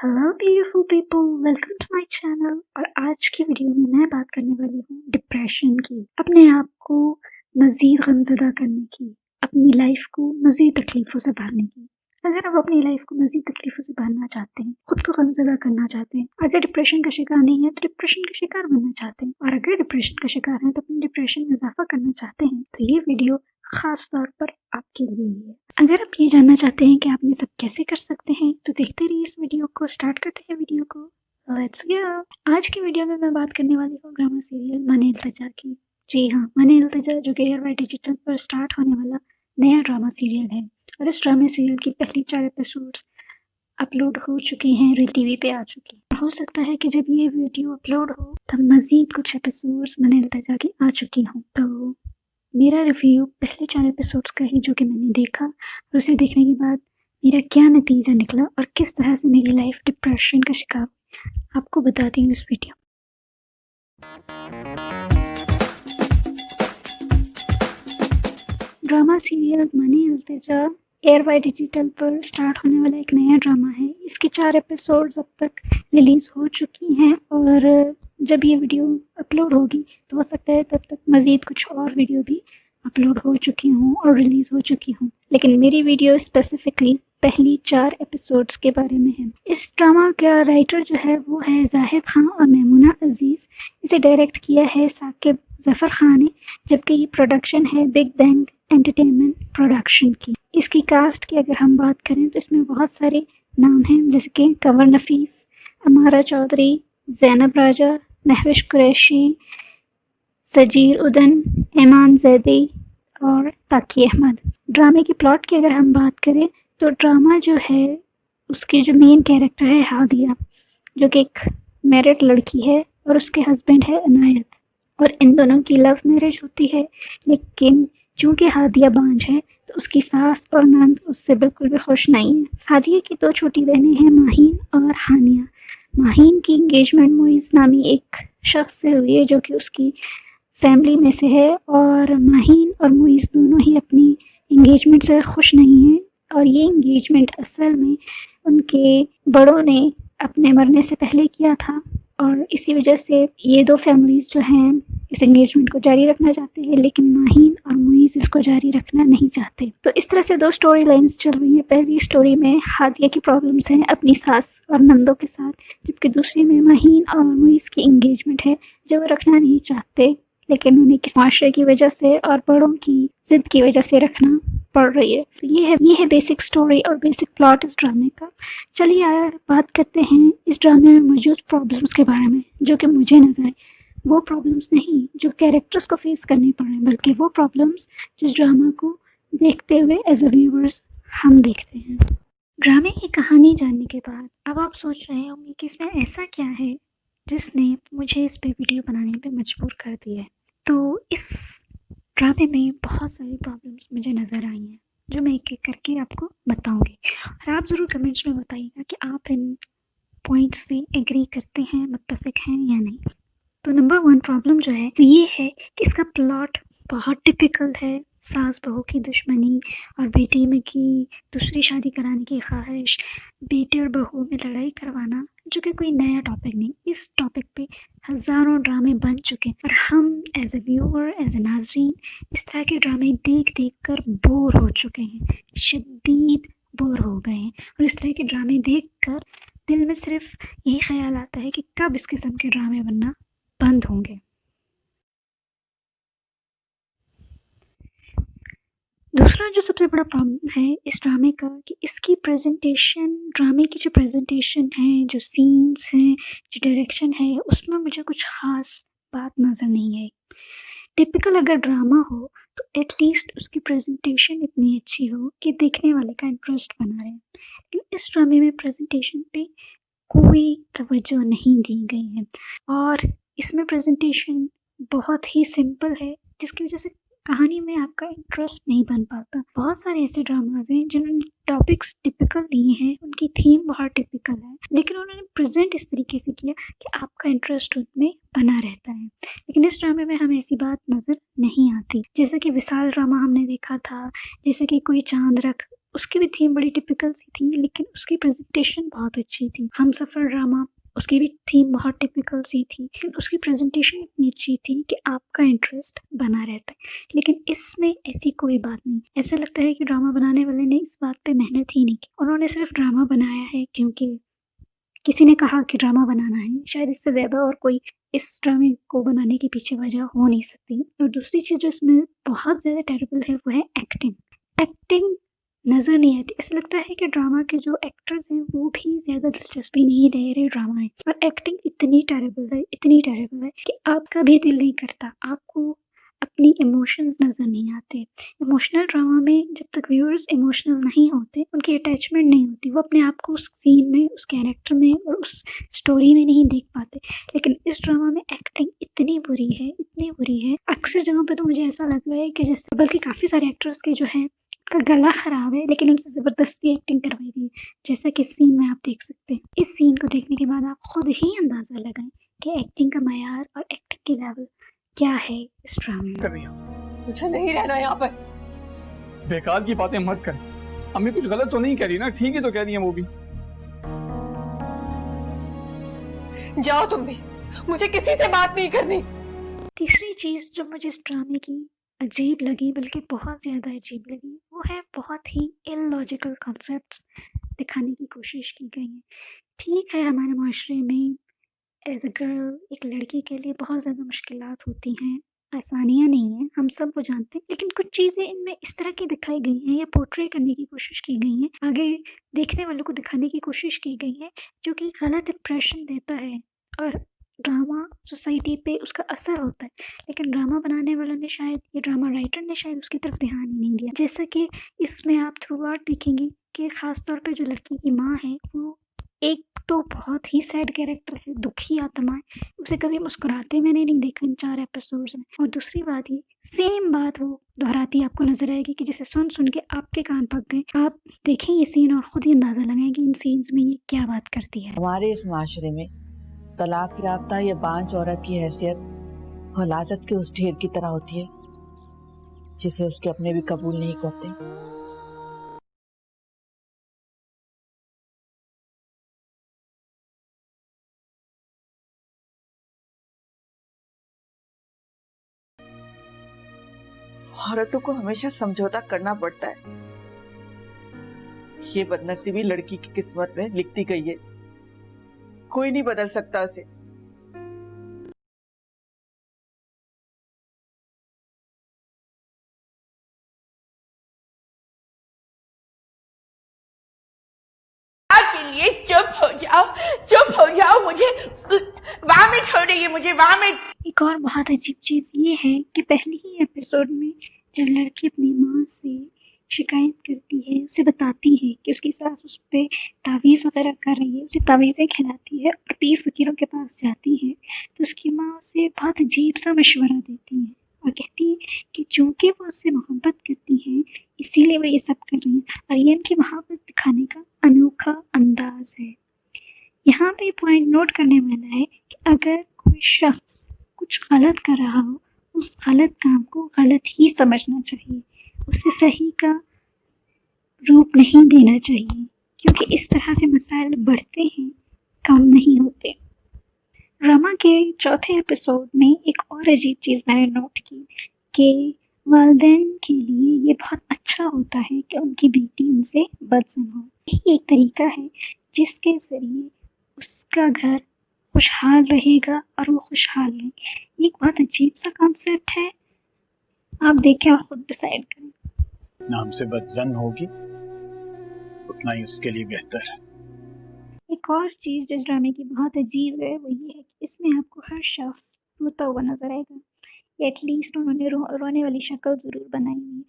Hello beautiful people, welcome to my channel. और आज की वीडियो में मैं बात करने वाली हूँ डिप्रेशन की, अपने आप को मज़ीद गमज़दा करने की, अपनी लाइफ को मज़ीद तकलीफ़ों से भरने की। अगर आप अपनी लाइफ को मज़ीद तकलीफ़ों से भरना चाहते हैं, खुद को गमज़दा करना चाहते हैं, अगर डिप्रेशन का शिकार नहीं है तो डिप्रेशन का शिकार बनना चाहते हैं, और अगर डिप्रेशन का शिकार हैं तो अपने डिप्रेशन में इजाफा करना चाहते हैं, तो ये वीडियो खास तौर पर आपके लिए ही है। अगर आप ये जानना चाहते हैं कि आप ये सब कैसे कर सकते हैं, तो देखते रहिए इस वीडियो को। स्टार्ट करते हैं वीडियो को, लेट्स गो। आज की वीडियो में मैं बात करने वाली हूँ ड्रामा सीरियल मन इल्तिजा की। जी हाँ, मन इल्तिजा, जो कि एयरवाई डिजिटल पर स्टार्ट होने वाला नया ड्रामा सीरियल है। और इस ड्रामा सीरियल की पहली 4 एपिसोड्स अपलोड हो चुकी हैं, रेड टीवी पे आ चुकी है। हो सकता है कि जब ये वीडियो अपलोड हो तब मजीद कुछ एपिसोड्स मन इल्तिजा की आ चुकी हों। तो मेरा रिव्यू पहले 4 एपिसोड्स का ही, जो कि मैंने देखा, और उसे देखने के बाद मेरा क्या नतीजा निकला और किस तरह से मेरी लाइफ डिप्रेशन का शिकार हुई, आपको बताती हूँ इस वीडियो। ड्रामा सीरियल मनी इल्तिजा एयरवाई डिजिटल पर स्टार्ट होने वाला एक नया ड्रामा है। इसकी 4 एपिसोड्स अब तक रिलीज़ हो चुकी हैं, और जब ये वीडियो अपलोड होगी तो हो सकता है तब तक मज़ीद कुछ और वीडियो भी अपलोड हो चुकी हूँ और रिलीज़ हो चुकी हूँ। लेकिन मेरी वीडियो स्पेसिफिकली पहली 4 एपिसोड्स के बारे में है। इस ड्रामा का राइटर जो है वो है जाहिद खान और मेमुना अजीज़। इसे डायरेक्ट किया है साकिब जफ़र खान ने, जबकि ये प्रोडक्शन है बिग बैंग एंटरटेनमेंट प्रोडक्शन की। इसकी कास्ट की अगर हम बात करें तो इसमें बहुत सारे नाम हैं, जैसे कि कंवर नफीस, अमारा चौधरी, ज़ैनब राजा, महविश कुरैशी, सजीर उदन, ईमान जैदी और ताकी अहमद। ड्रामे की प्लॉट की अगर हम बात करें तो ड्रामा जो है उसकी जो मेन कैरेक्टर है हादिया, जो कि एक मैरिड लड़की है और उसके हस्बैंड है अनायत, और इन दोनों की लव मैरिज होती है। लेकिन चूंकि हादिया बांझ है तो उसकी सास और नंद उससे बिल्कुल भी खुश नहीं है। हादिया की 2 छोटी बहनें हैं, माहीन और हानिया। माहीन की एंगेजमेंट मुइज़ नामी एक शख्स से हुई है, जो कि उसकी फैमिली में से है, और माहीन और मुइज़ दोनों ही अपनी एंगेजमेंट से खुश नहीं हैं। और ये एंगेजमेंट असल में उनके बड़ों ने अपने मरने से पहले किया था, और इसी वजह से ये 2 फैमिलीज़ जो हैं इस एंगेजमेंट को जारी रखना चाहते हैं, लेकिन माहीन और मुइज़ इसको जारी रखना नहीं चाहते। तो इस तरह से 2 स्टोरी लाइन्स चल रही हैं। पहली स्टोरी में हादिया की प्रॉब्लम्स हैं अपनी सास और नंदों के साथ, जबकि दूसरी में माहीन और मुइज़ की एंगेजमेंट है जो वो रखना नहीं चाहते, लेकिन उन्हें किसी माशरे की वजह से और बड़ों की जिद की वजह से रखना पड़ रही है। तो ये है बेसिक स्टोरी और बेसिक प्लॉट इस ड्रामे का। चलिए बात करते हैं इस ड्रामे में मौजूद प्रॉब्लम्स के बारे में, जो कि मुझे नजर आए। वो प्रॉब्लम्स नहीं जो कैरेक्टर्स को फेस करनी पड़ रहे हैं, बल्कि वो प्रॉब्लम्स जिस ड्रामा को देखते हुए एज अ व्यूअर्स हम देखते हैं। ड्रामे की कहानी जानने के बाद अब आप सोच रहे होंगे कि इसमें ऐसा क्या है जिसने मुझे इस पे वीडियो बनाने पे मजबूर कर दिया है। तो इस ड्रामे में बहुत सारी प्रॉब्लम्स मुझे नज़र आई हैं, जो मैं एक एक करके आपको बताऊंगी, और आप ज़रूर कमेंट्स में बताइएगा कि आप इन पॉइंट्स से एग्री करते हैं, मुत्तफिक हैं या नहीं। तो नंबर 1 प्रॉब्लम जो है वो ये है कि इसका प्लॉट बहुत टिपिकल है। सास बहू की दुश्मनी और बेटी में की दूसरी शादी कराने की ख्वाहिश, बेटे और बहू में लड़ाई करवाना, जो कि कोई नया टॉपिक नहीं। इस टॉपिक पे हज़ारों ड्रामे बन चुके हैं, और हम as a viewer, as a नाज़रीन, इस तरह के ड्रामे देख देख कर बोर हो चुके हैं, शदीद बोर हो गए हैं। और इस तरह के ड्रामे देख कर दिल में सिर्फ यही ख्याल आता है कि कब इस किस्म के ड्रामे बनना बंद होंगे। दूसरा जो सबसे बड़ा प्रॉब्लम है इस ड्रामे का, कि इसकी प्रेजेंटेशन, ड्रामे की जो प्रेजेंटेशन है, जो सीन्स हैं, जो डायरेक्शन है, उसमें मुझे कुछ ख़ास बात नज़र नहीं आई। टिपिकल अगर ड्रामा हो तो एटलीस्ट उसकी प्रेजेंटेशन इतनी अच्छी हो कि देखने वाले का इंटरेस्ट बना रहे, लेकिन इस ड्रामे में प्रेजेंटेशन पे कोई तवज्जो नहीं दी गई है, और इसमें प्रेजेंटेशन बहुत ही सिंपल है, जिसकी वजह से कहानी में आपका इंटरेस्ट नहीं बन पाता। बहुत सारे ऐसे ड्रामाज हैं जिन्होंने टॉपिक्स टिपिकल लिए हैं, उनकी थीम बहुत टिपिकल है, लेकिन उन्होंने प्रेजेंट इस तरीके से किया कि आपका इंटरेस्ट उनमें बना रहता है। लेकिन इस ड्रामे में हमें ऐसी बात नज़र नहीं आती। जैसे कि विशाल ड्रामा हमने देखा था, जैसे कि कोई चांद रख उसकी भी थीम बड़ी टिपिकल सी थी, लेकिन उसकी प्रेजेंटेशन बहुत अच्छी थी। हमसफ़र ड्रामा, उसकी भी थीम बहुत टिपिकल सी थी, लेकिन उसकी प्रेजेंटेशन इतनी अच्छी थी कि आपका इंटरेस्ट बना रहता है। लेकिन इसमें ऐसी कोई बात नहीं, ऐसा लगता है कि ड्रामा बनाने वाले ने इस बात पे मेहनत ही नहीं की। उन्होंने सिर्फ ड्रामा बनाया है क्योंकि किसी ने कहा कि ड्रामा बनाना है, शायद इससे ज़्यादा और कोई इस ड्रामे को बनाने के पीछे वजह हो नहीं सकती। और दूसरी चीज़ जो इसमें बहुत ज़्यादा टेरेबल है वो है एक्टिंग। एक्टिंग नज़र नहीं आती, ऐसा लगता है कि ड्रामा के जो एक्टर्स हैं वो भी ज़्यादा दिलचस्पी नहीं ले रहे ड्रामा में, और एक्टिंग इतनी टेरेबल है कि आपका भी दिल नहीं करता, आपको अपनी इमोशंस नज़र नहीं आते। इमोशनल ड्रामा में जब तक व्यूअर्स इमोशनल नहीं होते, उनकी अटैचमेंट नहीं होती, वो अपने आप को उस सीन में, उस कैरेक्टर में और उस स्टोरी में नहीं देख पाते। लेकिन इस ड्रामा में एक्टिंग इतनी बुरी है, अक्सर जगहों पे तो मुझे ऐसा लग रहा है कि जैसे, बल्कि काफ़ी सारे एक्टर्स के जो है का गला ख़राब है, लेकिन उनसे ज़बरदस्ती एक्टिंग करवाई गई है, जैसा कि इस सीन में आप देख सकते हैं। इस सीन को देखने के बाद आप खुद ही अंदाज़ा लगाएं कि एक्टिंग का मयार और एक्टिंग की लेवल क्या है इस ड्रामे में। कर रही हो? मुझे नहीं रहना यहाँ पर। बेकार की बातें मत कर। अम्मी कुछ गलत तो नहीं कह रही ना? ठीक ही तो कह रही है वो भी। जाओ तुम भी, मुझे किसी से बात नहीं करनी। तीसरी चीज़ जो मुझे इस ड्रामे की अजीब लगी, बल्कि बहुत ज़्यादा अजीब लगी, वो है बहुत ही इलॉजिकल कॉन्सेप्ट्स दिखाने की कोशिश की गई है। ठीक है, हमारे माशरे में एज अ गर्ल, एक लड़की के लिए बहुत ज़्यादा मुश्किलात होती हैं, आसानियाँ नहीं हैं, हम सब वो जानते हैं, लेकिन कुछ चीज़ें इनमें इस तरह की दिखाई गई हैं या पोर्ट्रे करने की कोशिश की गई हैं, आगे देखने वालों को दिखाने की कोशिश की गई है, जो कि गलत इंप्रेशन देता है और ड्रामा सोसाइटी पे उसका असर होता है। लेकिन ड्रामा बनाने वालों ने शायद, ये ड्रामा राइटर ने शायद उसकी तरफ ध्यान ही नहीं दिया। जैसा कि इसमें आप थ्रू आउट देखेंगे कि ख़ास तौर पे जो लड़की की माँ है, वो एक तो बहुत ही सैड कैरेक्टर है, दुखी आत्मा है, उसे कभी मुस्कुराते मैंने नहीं देखा इन 4 एपिसोड्स में। और दूसरी बात ये, सेम बात वो दोहराती आपको नज़र आएगी कि जिसे सुन के आपके कान पक गए। आप देखें ये सीन और खुद ही अंदाज़ा लगाएं कि इन सीन्स में ये क्या बात करती है। हमारे इस माशरे में तलाक याफ्ता या बांझ औरत की हैसियत हलाजत के उस ढेर की तरह होती है जिसे उसके अपने भी कबूल नहीं करते। औरतों को हमेशा समझौता करना पड़ता है। ये बदनसीबी लड़की की किस्मत में लिखती गई है, कोई नहीं बदल सकता उसे। के लिए चुप हो जाओ, मुझे वहां में छोड़ रही है, मुझे वहां में। एक और बहुत अजीब चीज़ ये है कि पहले ही एपिसोड में जब लड़की अपनी माँ से शिकायत करती है, उसे बताती है कि उसकी सास उस पर तावीज़ वगैरह कर रही है, उसे तावीज़ें खिलाती है और पीर फकीरों के पास जाती है, तो उसकी माँ उसे बहुत अजीब सा मशवरा देती है और कहती है कि चूँकि वो उससे मोहब्बत करती है, इसीलिए वो ये सब कर रही है, और ये उनकी मोहब्बत दिखाने का अनोखा अंदाज है। यहाँ पे पॉइंट नोट करने वाला है कि अगर कोई शख्स कुछ गलत कर रहा हो, उस गलत काम को गलत ही समझना चाहिए, उसे सही का रूप नहीं देना चाहिए, क्योंकि इस तरह से मसाइल बढ़ते हैं, कम नहीं होते। ड्रामा के चौथे एपिसोड में एक और अजीब चीज़ मैंने नोट की कि वालिदैन के लिए ये बहुत अच्छा होता है कि उनकी बेटी उनसे बदसुन हो। यही एक तरीका है जिसके ज़रिए उसका घर खुशहाल रहेगा और वो खुशहाल रहेंगे। ये एक बहुत अजीब सा कॉन्सेप्ट है, आप देखें और खुद डिसाइड करें। ना हमसे बदजन होगी उतना ही उसके लिए बेहतर है। एक और चीज़ जो इस ड्रामे की बहुत अजीब है वो ये है कि इसमें आपको हर शख्स रोता हुआ नज़र आएगा, या एटलीस्ट उन्होंने रोने वाली शक्ल ज़रूर बनाई हुई है।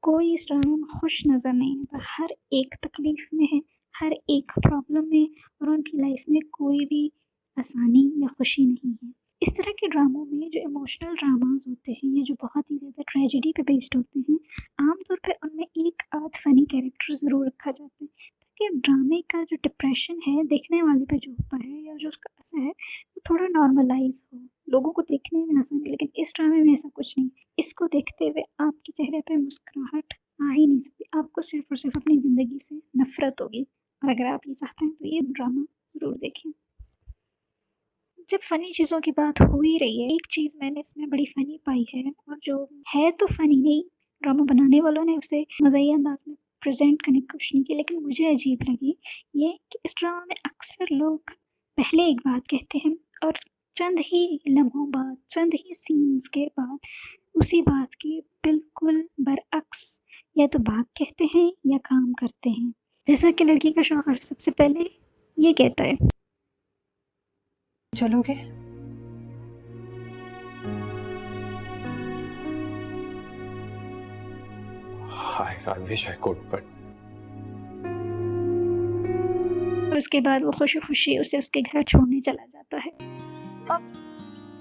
कोई इस ड्रामे में खुश नज़र नहीं आता, हर एक तकलीफ़ में है, हर एक प्रॉब्लम में, और उनकी लाइफ में कोई भी आसानी या खुशी नहीं है। इस तरह के ड्रामों में जो इमोशनल ड्रामाज होते हैं या जो बहुत ही ज़्यादा ट्रेजेडी पे बेस्ड होते हैं, आमतौर पे उनमें एक आध फ़नी कैरेक्टर ज़रूर रखा जाता है, ताकि ड्रामे का जो डिप्रेशन है देखने वाले पे जो होता है या जो उसका असर है वो थोड़ा नॉर्मलाइज हो, लोगों को देखने में आसानी। लेकिन इस ड्रामे में ऐसा कुछ नहीं, इसको देखते हुए आपके चेहरे पे मुस्कुराहट आ ही नहीं सकती, आपको सिर्फ और सिर्फ अपनी ज़िंदगी से नफ़रत होगी। और अगर आप ये चाहते हैं तो ये ड्रामा ज़रूर देखें। जब फ़नी चीज़ों की बात हो ही रही है, एक चीज़ मैंने इसमें बड़ी फ़नी पाई है, और जो है तो फ़नी नहीं, ड्रामा बनाने वालों ने उसे मज़ाहिया अंदाज में प्रेजेंट करने की कोशिश नहीं की, लेकिन मुझे अजीब लगी ये कि इस ड्रामा में अक्सर लोग पहले एक बात कहते हैं और चंद ही लम्हों बाद, चंद ही सीन्स के बाद उसी बात के बिल्कुल बरअक्स या तो बात कहते हैं या काम करते हैं। जैसा कि लड़की का शौहर सबसे पहले ये कहता है, चलोगे? I wish I could, but और उसके बाद वो खुशी खुशी उसे उसके घर छोड़ने चला जाता है।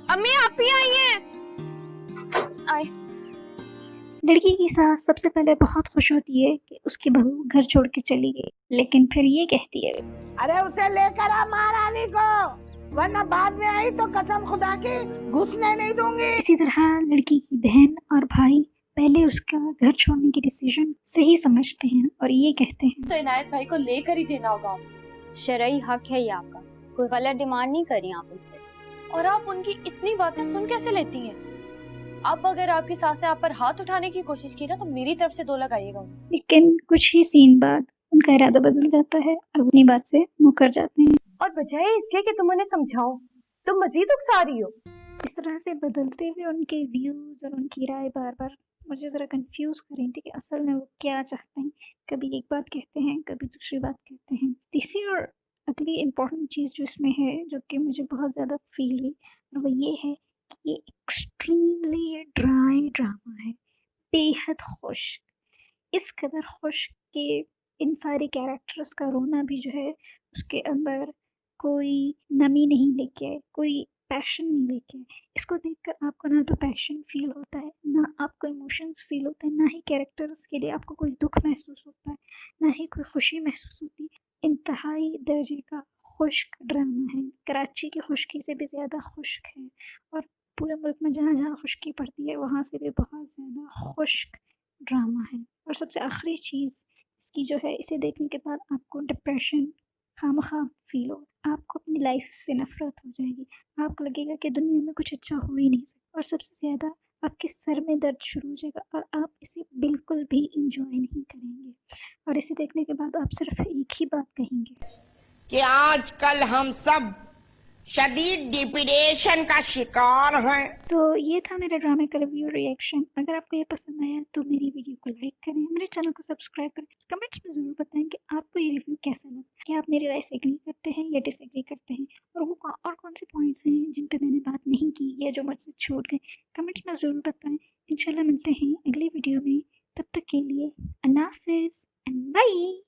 अम्मी आप ही आई हैं? लड़की की सास सबसे पहले बहुत खुश होती है कि उसकी बहू घर छोड़ के चली गई, लेकिन फिर ये कहती है, अरे उसे लेकर आ महारानी को, वरना बाद में आई तो कसम खुदा की घुसने नहीं दूंगी। इसी तरह लड़की की बहन और भाई पहले उसका घर छोड़ने की डिसीजन सही समझते हैं और ये कहते हैं, तो इनायत भाई को लेकर ही देना होगा। शरई हक है ये आपका, कोई गलत डिमांड नहीं करी आप उनसे। और आप उनकी इतनी बातें सुन कैसे लेती हैं? अब अगर आपकी सास ने आप पर हाथ उठाने की कोशिश की ना तो मेरी तरफ से 2 लगाइएगा। लेकिन कुछ ही सीन बाद उनका इरादा बदल जाता है और अपनी बात से मुकर जाते हैं। और बजाय इसके कि तुम उन्हें समझाओ, तुम मजीद उकसा रही हो। इस तरह से बदलते हुए उनके व्यूज और उनकी राय बार बार मुझे ज़रा कंफ्यूज कर रही थी कि असल में वो क्या चाहते हैं। कभी एक बात कहते हैं, कभी दूसरी बात कहते हैं। तीसरी और अगली इम्पोर्टेंट चीज़ जो इसमें है, जो कि मुझे बहुत ज़्यादा फील हुई, और वो ये है कि ये एक्सट्रीमली ड्राई ड्रामा है, बेहद खुश्क। इस कदर खुश्क कि इन सारे कैरेक्टर्स का रोना भी जो है उसके अंदर कोई नमी नहीं लेके आए, कोई पैशन नहीं लेके आए। इसको देखकर आपको ना तो पैशन फील होता है, ना आपको इमोशंस फील होते हैं, ना ही कैरेक्टर्स के लिए आपको कोई दुख महसूस होता है, ना ही कोई खुशी महसूस होती है। इंतहाई दर्जे का खुश्क ड्रामा है, कराची की खुश्की से भी ज़्यादा खुश्क है, और पूरे मुल्क में जहाँ जहाँ खुश्की पड़ती है वहाँ से भी बहुत ज़्यादा खुश्क ड्रामा है। और सबसे आखिरी चीज़ इसकी जो है, इसे देखने के बाद आपको डिप्रेशन खामखा फील हो, आपको अपनी लाइफ से नफरत हो जाएगी, आपको लगेगा कि दुनिया में कुछ अच्छा हो ही नहीं सकता, और सबसे ज़्यादा आपके सर में दर्द शुरू हो जाएगा और आप इसे बिल्कुल भी इंजॉय नहीं करेंगे। और इसे देखने के बाद आप सिर्फ एक ही बात कहेंगे कि आजकल हम सब शदीद डिप्रेशन का शिकार हैं। सो ये था मेरा ड्रामे का रिव्यू रिएक्शन। अगर आपको ये पसंद आया तो मेरी वीडियो को लाइक करें, मेरे चैनल को सब्सक्राइब करें, कमेंट्स में ज़रूर बताएं कि आपको ये रिव्यू कैसा लगा, क्या आप मेरी राय से एग्री करते हैं या डिसएग्री करते हैं, और वो और कौन से पॉइंट्स हैं जिन पे मैंने बात नहीं की या जो मुझसे छूट गए, कमेंट्स में ज़रूर बताएं। इंशाल्लाह मिलते हैं अगली वीडियो में, तब तक के लिए अल्लाह हाफ़िज़ एंड बाय।